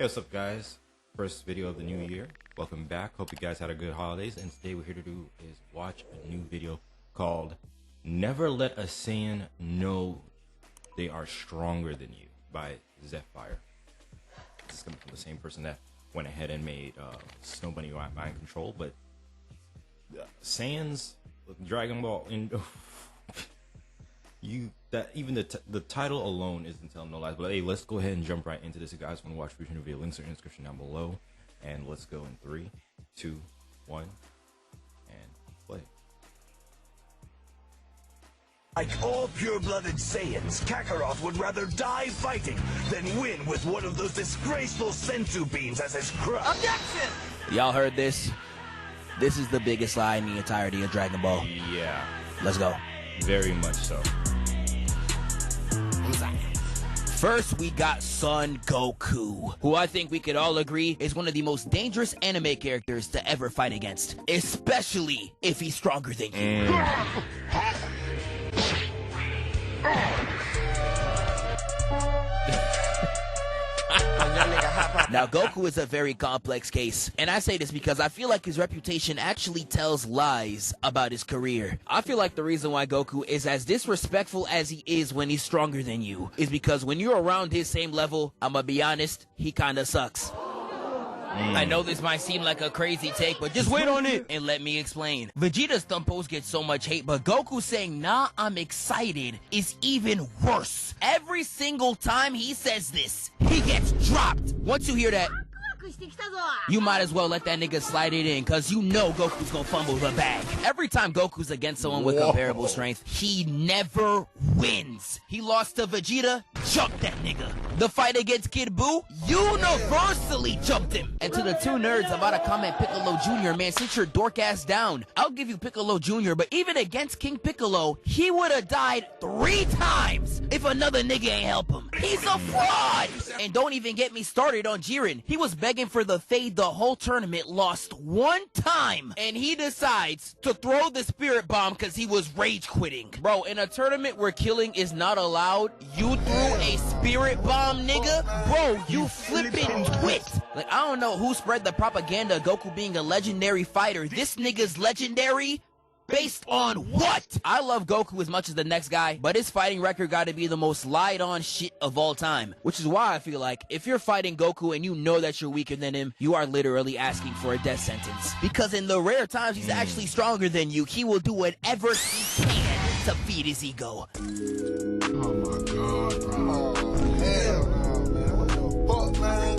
Hey, what's up, guys? First video of the new year. Welcome back. Hope you guys had a good holidays. And today we're here to do is watch a new video called Never Let a Saiyan Know They Are Stronger Than You by Zephyr. This is coming from the same person that went ahead and made Snow Bunny Mind Control, but Saiyans, Dragon Ball, and even the title alone isn't telling no lies. But hey, let's go ahead and jump right into this. If you guys want to watch the original video, links are in the description down below. And let's go in 3, 2, 1, and play. Like all pure-blooded Saiyans, Kakarot would rather die fighting than win with one of those disgraceful senzu beans as his crutch. Objection! Y'all heard this? This is the biggest lie in the entirety of Dragon Ball. Yeah. Let's go. Very much so. First, we got Son Goku, who I think we could all agree is one of the most dangerous anime characters to ever fight against, especially if he's stronger than you. Now, Goku is a very complex case, and I say this because I feel like his reputation actually tells lies about his career. I feel like the reason why Goku is as disrespectful as he is when he's stronger than you is because when you're around his same level, I'ma be honest, he kinda sucks. I know this might seem like a crazy take, but just wait on it and let me explain. Vegeta's thumb pose gets so much hate, but Goku saying, "Nah, I'm excited," is even worse. Every single time he says this, he gets dropped. Once you hear that, you might as well let that nigga slide it in, cause you know Goku's gonna fumble the bag. Every time Goku's against someone with comparable strength, he never wins. He lost to Vegeta, jumped that nigga. The fight against Kid Buu, universally jumped him. And to the two nerds about to comment Piccolo Jr., man, sit your dork ass down. I'll give you Piccolo Jr., but even against King Piccolo, he would've died 3 times if another nigga ain't help him. He's a fraud! And don't even get me started on Jiren. He was begging for the fade the whole tournament, lost 1 time, and he decides to throw the spirit bomb because he was rage quitting. Bro, in a tournament where killing is not allowed, you threw a spirit bomb, nigga? Bro, you flippin' twit. Like, I don't know who spread the propaganda of Goku being a legendary fighter. This nigga's legendary? Based on what? I love Goku as much as the next guy, but his fighting record gotta be the most lied on shit of all time. Which is why I feel like if you're fighting Goku and you know that you're weaker than him, you are literally asking for a death sentence. Because in the rare times he's actually stronger than you, he will do whatever he can to feed his ego. Oh my god, bro. Oh, hell no, man. What the fuck, man?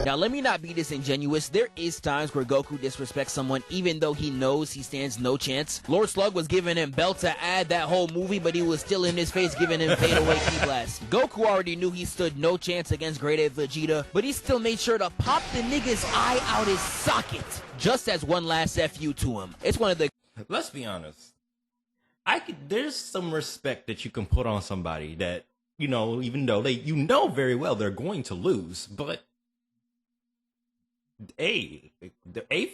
Now, let me not be disingenuous. There is times where Goku disrespects someone even though he knows he stands no chance. Lord Slug was giving him belt to add that whole movie, but he was still in his face giving him fadeaway key blast. Goku already knew he stood no chance against Great Ape Vegeta, but he still made sure to pop the nigga's eye out his socket, just as one last FU to him. It's one of the... Let's be honest. There's some respect that you can put on somebody that, you know, even though you know very well they're going to lose, but A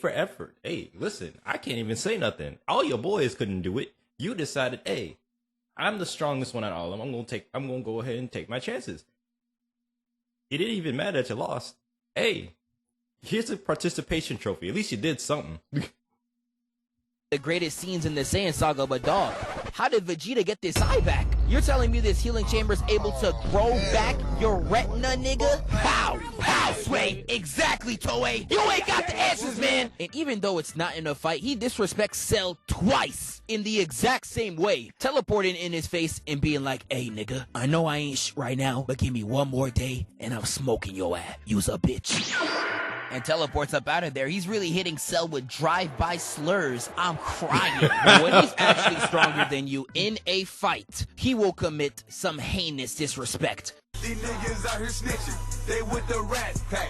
for effort. Hey, listen, I can't even say nothing. All your boys couldn't do it. You decided, hey, I'm the strongest one out of all of them. I'm gonna go ahead and take my chances. It didn't even matter that you lost. Hey, here's a participation trophy. At least you did something. The greatest scenes in the Saiyan saga, but dog, how did Vegeta get this eye back? You're telling me this healing chamber is able to grow back your retina, nigga? How? How, Sway? Exactly, Toei. You ain't got the answers, man. And even though it's not in a fight, he disrespects Cell twice in the exact same way, teleporting in his face and being like, "Hey, nigga, I know I ain't right now, but give me 1 more day and I'm smoking your ass. You's a bitch." And teleports up out of there. He's really hitting Cell with drive-by slurs. I'm crying. But when he's actually stronger than you in a fight, he will commit some heinous disrespect. These niggas out here snitching. They with the rat pack.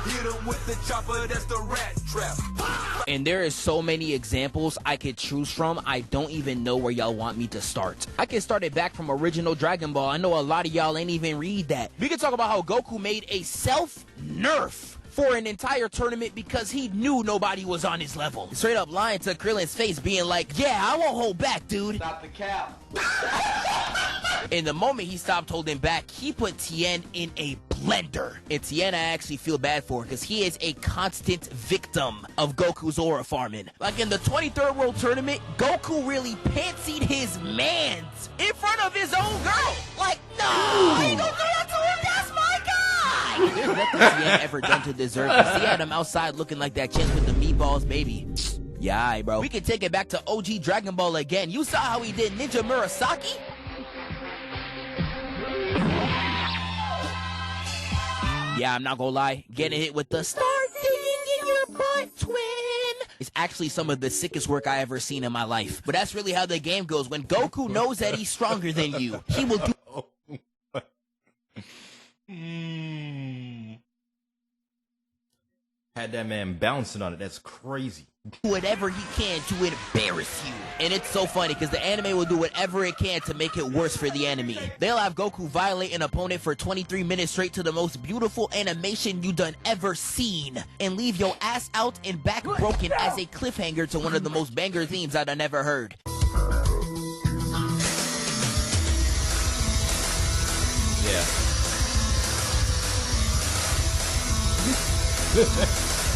Hit them with the chopper, that's the rat trap. And there is so many examples I could choose from. I don't even know where y'all want me to start. I can start it back from original Dragon Ball. I know a lot of y'all ain't even read that. We can talk about how Goku made a self-nerf for an entire tournament because he knew nobody was on his level. Straight up lying to Krillin's face, being like, "Yeah, I won't hold back, dude." Stop the cap. In the moment he stopped holding back, he put Tien in a blender. And Tiana I actually feel bad for because he is a constant victim of Goku's aura farming. Like in the 23rd World Tournament, Goku really pantsied his mans in front of his own girl. Like, no, I ain't gonna do that to him, that's my guy. There's nothing Tiana ever done to deserve this. He had him outside looking like that chick with the meatballs, baby. Yeah, alright, bro. We can take it back to OG Dragon Ball again. You saw how he did Ninja Murasaki? Yeah, I'm not gonna lie. Getting hit with the start digging in your butt, twin. It's actually some of the sickest work I ever seen in my life. But that's really how the game goes. When Goku knows that he's stronger than you, he will do Had that man bouncing on it. That's crazy. whatever he can to embarrass you. And it's so funny because the anime will do whatever it can to make it worse for the enemy. They'll have Goku violate an opponent for 23 minutes straight to the most beautiful animation you done ever seen and leave your ass out and back broken as a cliffhanger to one of the most banger themes I done ever heard.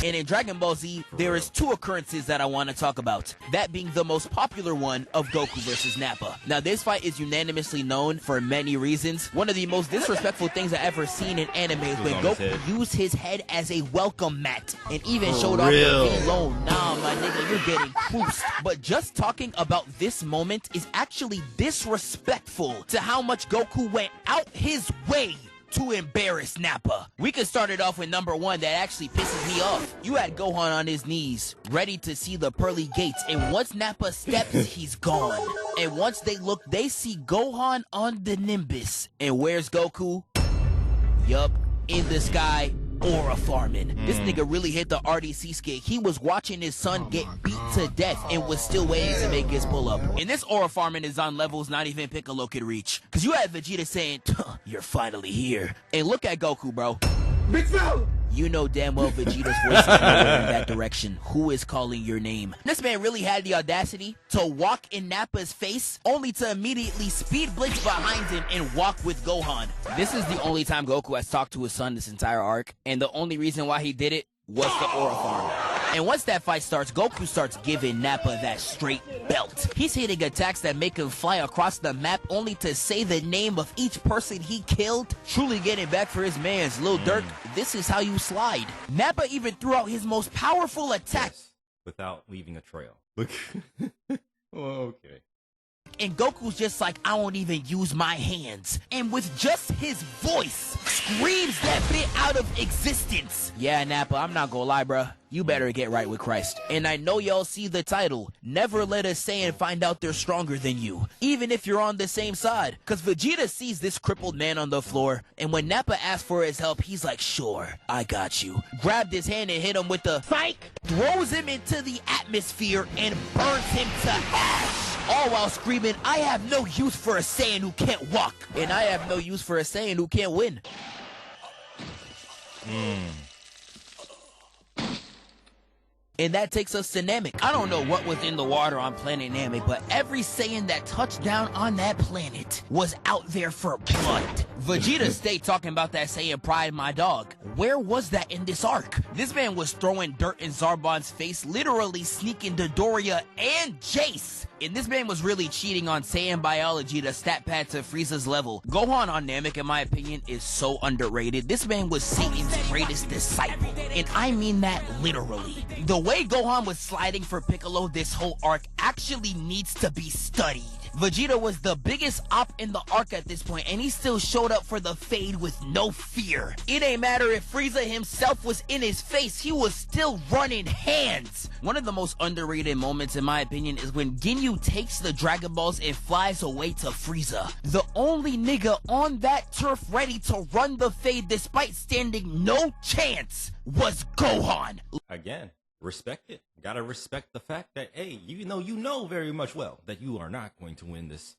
And in Dragon Ball Z, there is two occurrences that I want to talk about. That being the most popular one of Goku versus Nappa. Now, this fight is unanimously known for many reasons. One of the most disrespectful things I ever seen in anime is when Goku used his head as a welcome mat and even showed off the V-Lone. Nah, my nigga, you're getting cruised. But just talking about this moment is actually disrespectful to how much Goku went out his way to embarrass Nappa. We could start it off with number one that actually pisses me off. You had Gohan on his knees, ready to see the pearly gates, and once Nappa steps, he's gone. And once they look, they see Gohan on the Nimbus. And where's Goku? Yup, in the sky, aura farming. This nigga really hit the RDC skid. He was watching his son get beat to death and was still waiting to make his pull up. And this aura farming is on levels not even Piccolo could reach. Cause you had Vegeta saying, "You're finally here." And look at Goku, bro. Big fella! You know damn well Vegeta's voice is nowhere in that direction. Who is calling your name? This man really had the audacity to walk in Nappa's face only to immediately speed blitz behind him and walk with Gohan. This is the only time Goku has talked to his son this entire arc, and the only reason why he did it was the aura farm. And once that fight starts, Goku starts giving Nappa that straight belt. He's hitting attacks that make him fly across the map only to say the name of each person he killed, truly getting back for his mans. Lil Durk, this is how you slide. Nappa even threw out his most powerful attack. Yes, without leaving a trail. Look. Okay. And Goku's just like, I won't even use my hands. And with just his voice, screams that bit out of existence. Yeah, Nappa, I'm not gonna lie, bruh. You better get right with Christ. And I know y'all see the title, Never Let a Saiyan Find Out They're Stronger Than You, even if you're on the same side. Cause Vegeta sees this crippled man on the floor, and when Nappa asks for his help, he's like, sure, I got you. Grabbed his hand and hit him with the psych, throws him into the atmosphere, and burns him to ash. All while screaming, I have no use for a Saiyan who can't walk. And I have no use for a Saiyan who can't win. And that takes us to Namek. I don't know what was in the water on planet Namek, but every Saiyan that touched down on that planet was out there for blood. Vegeta stayed talking about that Saiyan pride, my dog. Where was that in this arc? This man was throwing dirt in Zarbon's face, literally sneaking Dodoria and Jace. And this man was really cheating on Saiyan biology to stat pad to Frieza's level. Gohan on Namek, in my opinion, is so underrated. This man was Satan's greatest disciple. And I mean that literally. The way Gohan was sliding for Piccolo this whole arc actually needs to be studied. Vegeta was the biggest op in the arc at this point, and he still showed up for the fade with no fear. It ain't matter if Frieza himself was in his face, he was still running hands. One of the most underrated moments, in my opinion, is when Ginyu takes the Dragon Balls and flies away to Frieza. The only nigga on that turf ready to run the fade despite standing no chance was Gohan. Again, respect it. Gotta respect the fact that, hey, you know very much well that you are not going to win this.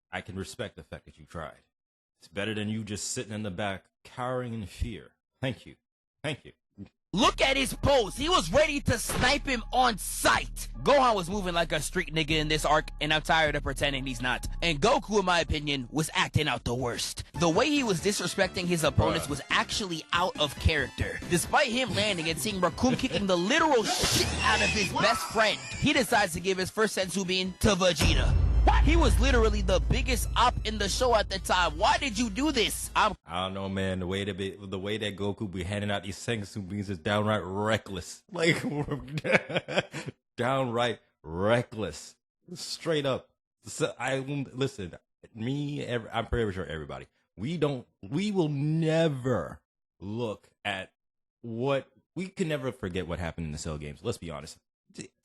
I can respect the fact that you tried. It's better than you just sitting in the back, cowering in fear. Thank you. Thank you. Look at his pose. He was ready to snipe him on sight. Gohan was moving like a street nigga in this arc, and I'm tired of pretending he's not. And Goku, in my opinion, was acting out the worst. The way he was disrespecting his opponents was actually out of character. Despite him landing and seeing Raccoon kicking the literal shit out of his best friend, he decides to give his first Senzu Bean to Vegeta. What? He was literally the biggest op in the show at the time. Why did you do this? I don't know, man. The way that Goku be handing out these Senzu beans is downright reckless. Like, downright reckless. Straight up. So listen. I'm pretty sure everybody. We will never look at we can never forget what happened in the Cell games. Let's be honest.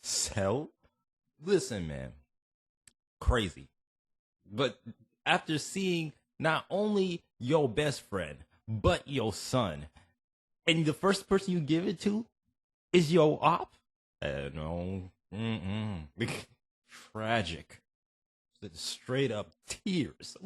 Cell? Listen, man. Crazy. But after seeing not only your best friend, but your son, and the first person you give it to is your op? No. Tragic. Straight up tears.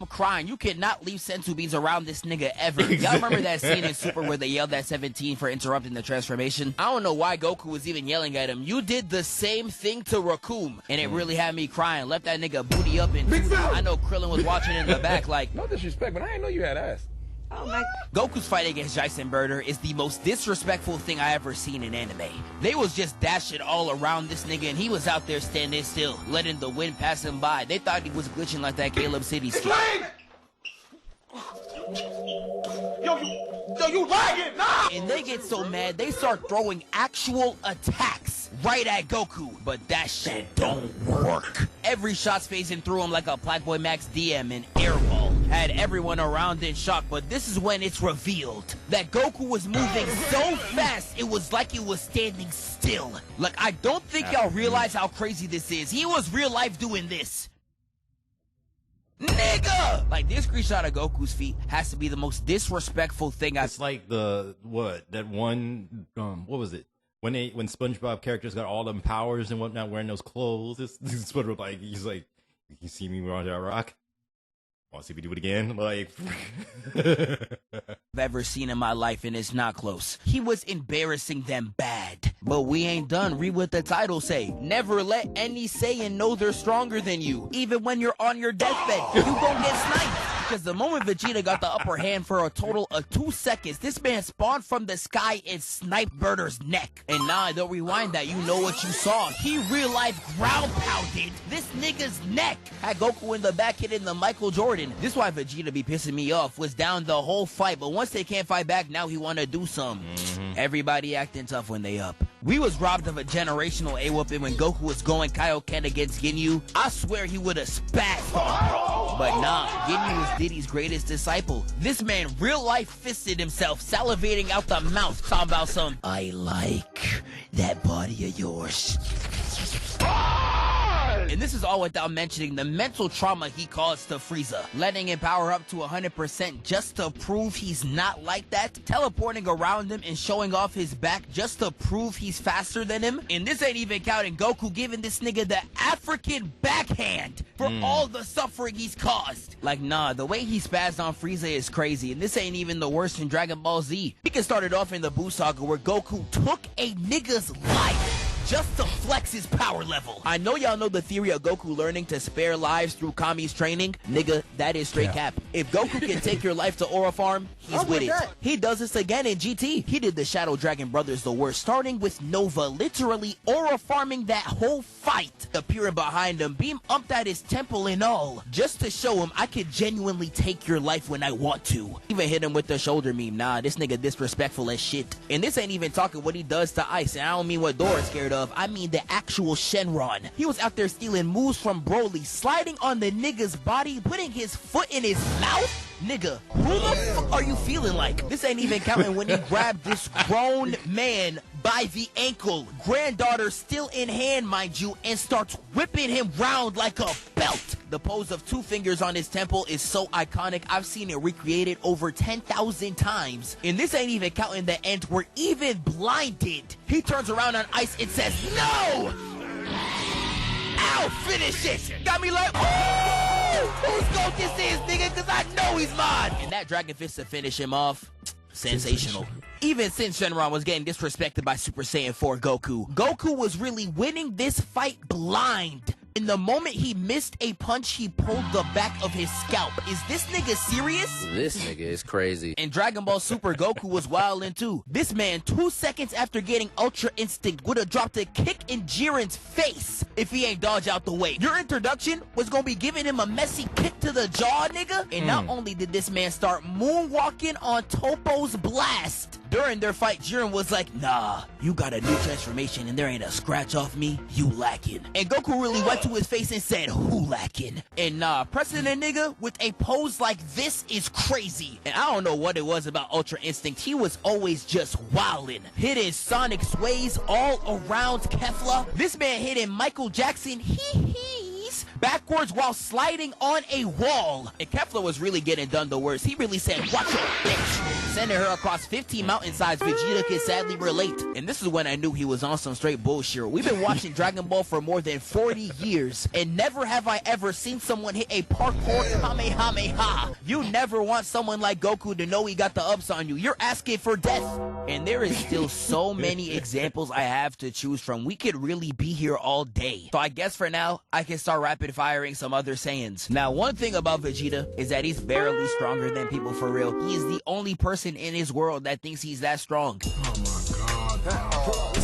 I'm crying. You cannot leave Senzu Beans around this nigga ever. Y'all remember that scene in Super where they yelled at 17 for interrupting the transformation? I don't know why Goku was even yelling at him. You did the same thing to Raccoon, and it really had me crying. Left that nigga booty up and I know Krillin was watching in the back like, no disrespect, but I didn't know you had ass. Oh my. Goku's fight against Jason Birder is the most disrespectful thing I ever seen in anime. They was just dashing all around this nigga and he was out there standing still, letting the wind pass him by. They thought he was glitching like that Caleb City skit. Yo, you lying! Nah! And they get so mad, they start throwing actual attacks right at Goku. But that shit don't work. Every shot's phasing through him like a Blackboy Max DM and airball. Had everyone around in shock, but this is when it's revealed that Goku was moving so fast, it was like he was standing still. Like, I don't think y'all realize how crazy this is. He was real life doing this. Nigga! Like, this screenshot of Goku's feet has to be the most disrespectful thing I've... It's like what was it? When SpongeBob characters got all them powers and whatnot, wearing those clothes, it's SpongeBob, like, he's like, you see me around that rock? Want to see me do it again? Like... I've ever seen in my life, and it's not close. He was embarrassing them bad. But we ain't done. Read what the title say. Never let any Saiyan know they're stronger than you. Even when you're on your deathbed, you gon' get sniped. Because the moment Vegeta got the upper hand for a total of 2 seconds, this man spawned from the sky and sniped Birder's neck. And nah, don't rewind that. You know what you saw. He real life ground pounded this nigga's neck. Had Goku in the back hitting the Michael Jordan. This is why Vegeta be pissing me off. Was down the whole fight, but once they can't fight back, now he wanna do something. Everybody acting tough when they up. We was robbed of a generational A-whooping when Goku was going Kaioken against Ginyu. I swear he would've spazzed on. But nah, Ginyu was Diddy's greatest disciple. This man real life fisted himself, salivating out the mouth, talking about some, I like that body of yours. And this is all without mentioning the mental trauma he caused to Frieza, letting him power up to 100% just to prove he's not like that, teleporting around him and showing off his back just to prove he's faster than him. And this ain't even counting Goku giving this nigga the African backhand for all the suffering he's caused. Like, nah, the way he spazzed on Frieza is crazy, and this ain't even the worst in Dragon Ball Z. We can start it off in the Buu Saga where Goku took a nigga's life just to flex his power level. I know y'all know the theory of Goku learning to spare lives through Kami's training. Nigga, that is straight cap. If Goku can take your life to Aura Farm, he's with it. He does this again in GT. He did the Shadow Dragon Brothers the worst, starting with Nova, literally Aura Farming that whole fight. Appearing behind him, beam umped at his temple and all, just to show him I could genuinely take your life when I want to. Even hit him with the shoulder meme. Nah, this nigga disrespectful as shit. And this ain't even talking what he does to Ice, and I don't mean what Dora's scared of. I mean the actual Shenron. He was out there stealing moves from Broly, sliding on the nigga's body, putting his foot in his mouth. Nigga, who the fuck are you feeling like? This ain't even counting when he grabbed this grown man by the ankle, granddaughter still in hand, mind you, and starts whipping him round like a belt. The pose of 2 fingers on his temple is so iconic, I've seen it recreated over 10,000 times. And this ain't even counting the end where even blinded, he turns around on Ice and says, no! I'll finish it! Got me like, oh! Whose goat this is, nigga? Cause I know he's mine! And that Dragon Fist to finish him off. sensational. Even since Shenron was getting disrespected by Super Saiyan 4 Goku, Goku was really winning this fight blind. In the moment he missed a punch, he pulled the back of his scalp. Is this nigga serious? This nigga is crazy. In Dragon Ball Super, Goku was wildin' too. This man, 2 seconds after getting Ultra Instinct, would have dropped a kick in Jiren's face if he ain't dodge out the way. Your introduction was gonna be giving him a messy kick to the jaw, nigga. And not only did this man start moonwalking on Toppo's blast, during their fight, Jiren was like, nah, you got a new transformation and there ain't a scratch off me, you lacking. And Goku really went to his face and said, who lacking? And nah, pressing a nigga with a pose like this is crazy. And I don't know what it was about Ultra Instinct, he was always just wildin'. Hitting sonic sways all around Kefla. This man hitting Michael Jackson hee-hees backwards while sliding on a wall. And Kefla was really getting done the worst. He really said, watch your bitch. Sending her across 15 mountainsides, Vegeta could sadly relate. And this is when I knew he was on some straight bullshit. We've been watching Dragon Ball for more than 40 years, and never have I ever seen someone hit a parkour Kamehameha. You never want someone like Goku to know he got the ups on you. You're asking for death. And there is still so many examples I have to choose from. We could really be here all day. So I guess for now, I can start rapid firing some other Saiyans. Now, one thing about Vegeta is that he's barely stronger than people for real. He is the only person in his world that thinks he's that strong. Oh my God,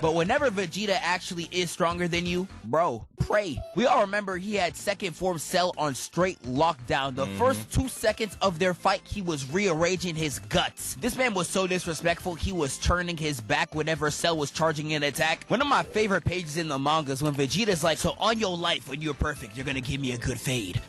But whenever Vegeta actually is stronger than you, bro, pray. We all remember he had second form Cell on straight lockdown. The first 2 seconds of their fight, he was rearranging his guts. This man was so disrespectful, he was turning his back whenever Cell was charging an attack. One of my favorite pages in the manga is when Vegeta's like, so on your life, when you're perfect, you're gonna give me a good fade.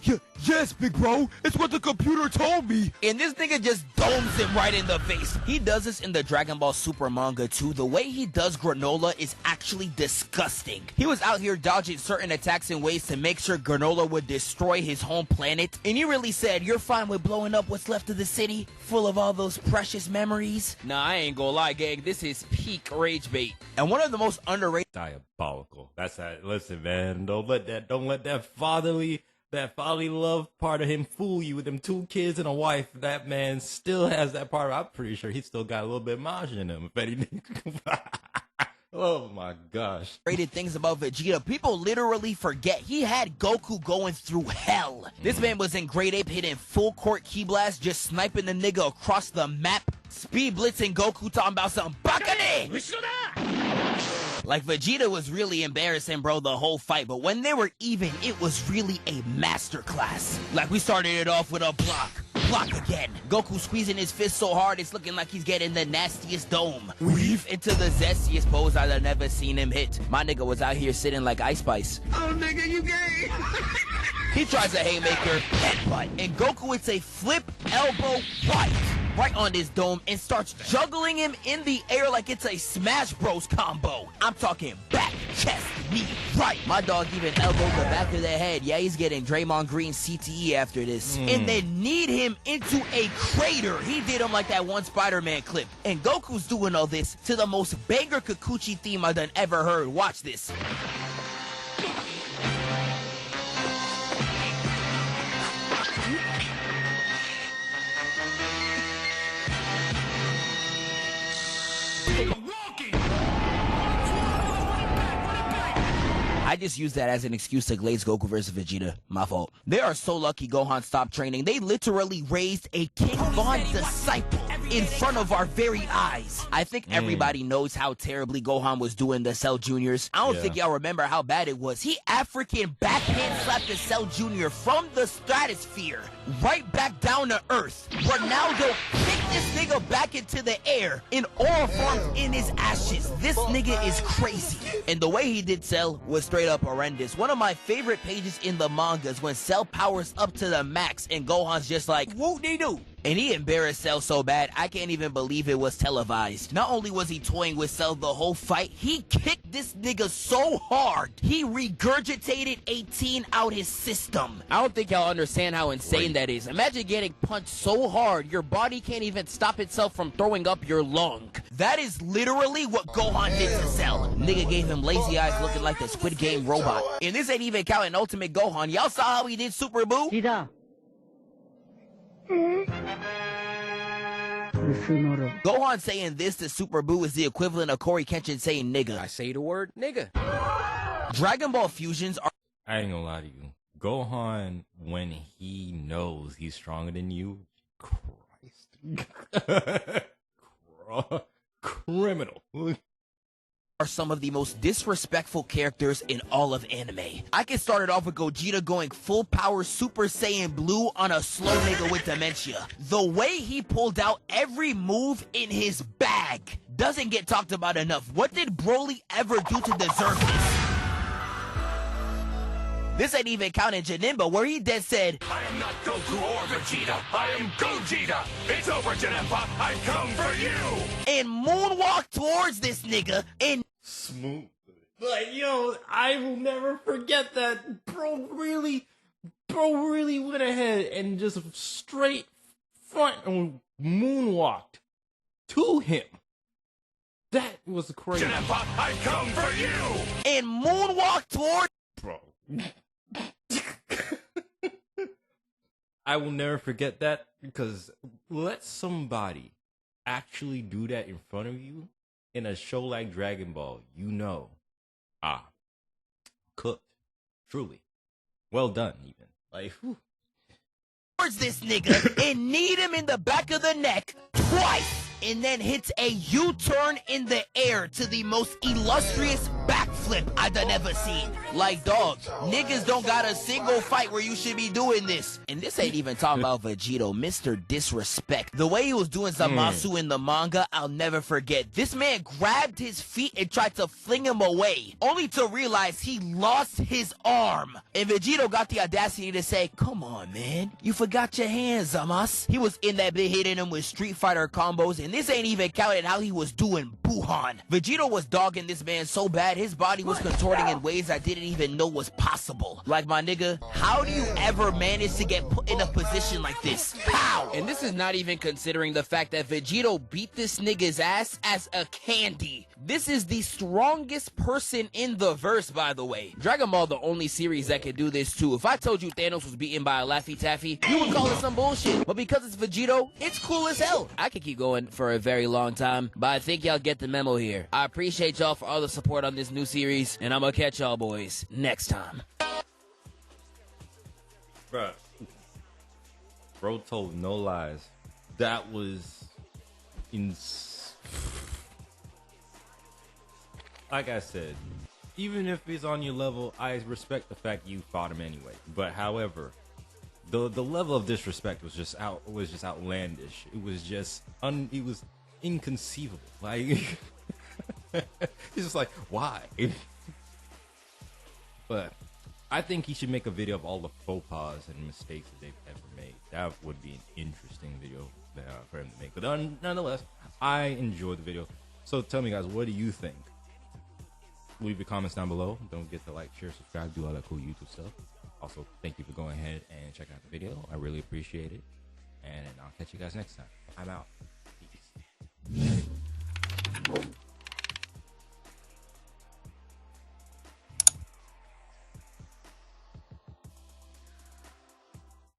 Yes, big bro, it's what the computer told me. And this nigga just domes him right in the face. He does this in the Dragon Ball Super manga too. The way he does Granola is actually disgusting. He was out here dodging certain attacks in ways to make sure Granola would destroy his home planet. And he really said, you're fine with blowing up what's left of the city, full of all those precious memories? Nah, I ain't gonna lie, gang. This is peak rage bait. And one of the most underrated... Diabolical. That's that. Listen, man, don't let that fatherly love part of him fool you with them 2 kids and a wife. That man still has that part. I'm pretty sure he's still got a little bit of Maj in him, if anything. Oh my gosh. Rated things about Vegeta, people literally forget he had Goku going through hell. This man was in Grade Ape hitting full court key blast, just sniping the nigga across the map, speed blitzing Goku, talking about some Bakane! Like, Vegeta was really embarrassing, bro, the whole fight. But when they were even, it was really a masterclass. Like, we started it off with a block again. Goku squeezing his fist so hard, it's looking like he's getting the nastiest dome. Weave into the zestiest pose I've never seen him hit. My nigga was out here sitting like Ice Spice. Oh, nigga, you gay. He tries a haymaker, headbutt, and Goku hits a flip elbow right on this dome and starts juggling him in the air like it's a Smash Bros combo. I'm talking back, chest, knee, right. My dog even elbowed the back of the head. Yeah, he's getting Draymond Green CTE after this. And then kneed him into a crater. He did him like that one Spider-Man clip. And Goku's doing all this to the most banger Kikuchi theme I've done ever heard. Watch this. I just used that as an excuse to glaze Goku versus Vegeta. My fault. They are so lucky Gohan stopped training. They literally raised a King Von disciple in front of our very eyes. I think everybody knows how terribly Gohan was doing the Cell Juniors. I don't think y'all remember how bad it was. He African backhand slapped the Cell Junior from the stratosphere right back down to Earth. Ronaldo kicked this nigga back into the air in all forms in his ashes. This nigga is crazy. And the way he did Cell was straight up horrendous. One of my favorite pages in the manga is when Cell powers up to the max and Gohan's just like, whoop-de-doo. And he embarrassed Cell so bad, I can't even believe it was televised. Not only was he toying with Cell the whole fight, he kicked this nigga so hard, he regurgitated 18 out his system. I don't think y'all understand how insane that is. Imagine getting punched so hard, your body can't even stop itself from throwing up your lung. That is literally what Gohan did to Cell. Nigga gave him lazy eyes looking like the Squid Game robot. And this ain't even counting Ultimate Gohan. Y'all saw how he did Super Boo? Gohan saying this to Super Buu is the equivalent of Corey Kenshin saying nigga. I say the word nigga. Dragon Ball fusions are. I ain't gonna lie to you. Gohan, when he knows he's stronger than you, Christ. Criminal. Are some of the most disrespectful characters in all of anime. I can start it off with Gogeta going full power Super Saiyan Blue on a slow nigga with dementia. The way he pulled out every move in his bag doesn't get talked about enough. What did Broly ever do to deserve this? This ain't even counting Janemba, where he dead said, I am not Goku or Vegeta. I am Gogeta. It's over, Janemba. I come for you. and moonwalk towards this nigga and Smooth. Like, yo, I will never forget that. Bro really went ahead and just straight front and moonwalked to him. That was crazy. Janemba, I come for you. and moonwalk towards. Bro. I will never forget that, because let somebody actually do that in front of you in a show like Dragon Ball, you know, cooked. Truly. Well done, even. Like, whew. Towards this nigga and kneed him in the back of the neck twice, and then hits a U-turn in the air to the most illustrious backflip I done ever seen. Like, dog, niggas don't got a single fight where you should be doing this. And this ain't even talking about Vegito, Mr. Disrespect. The way he was doing Zamasu in the manga, I'll never forget. This man grabbed his feet and tried to fling him away, only to realize he lost his arm. And Vegito got the audacity to say, come on, man, you forgot your hands, Zamas. He was in that bit hitting him with Street Fighter combos, and this ain't even counting how he was doing Buhan. Vegito was dogging this man so bad, his body was contorting in ways I didn't even know was possible. Like, my nigga, how do you ever manage to get put in a position like this? Pow! And this is not even considering the fact that Vegito beat this nigga's ass as a candy. This is the strongest person in the verse, by the way. Dragon Ball the only series that could do this too. If I told you Thanos was beaten by a Laffy Taffy, you would call it some bullshit. But because it's Vegito, it's cool as hell. I could keep going for a very long time, but I think y'all get the memo here. I appreciate y'all for all the support on this new series, and I'm gonna catch y'all boys next time. Bruh. Bro told no lies. That was like I said, even if he's on your level, I respect the fact you fought him anyway. But however, the level of disrespect was just outlandish. It was just it was inconceivable. Like it's just like, why? But I think he should make a video of all the faux pas and mistakes that they've ever made. That would be an interesting video for him to make. But nonetheless, I enjoyed the video. So tell me, guys, what do you think? Leave your comments down below. Don't forget to like, share, subscribe, do all that cool YouTube stuff. Also, thank you for going ahead and checking out the video. I really appreciate it. And I'll catch you guys next time. I'm out.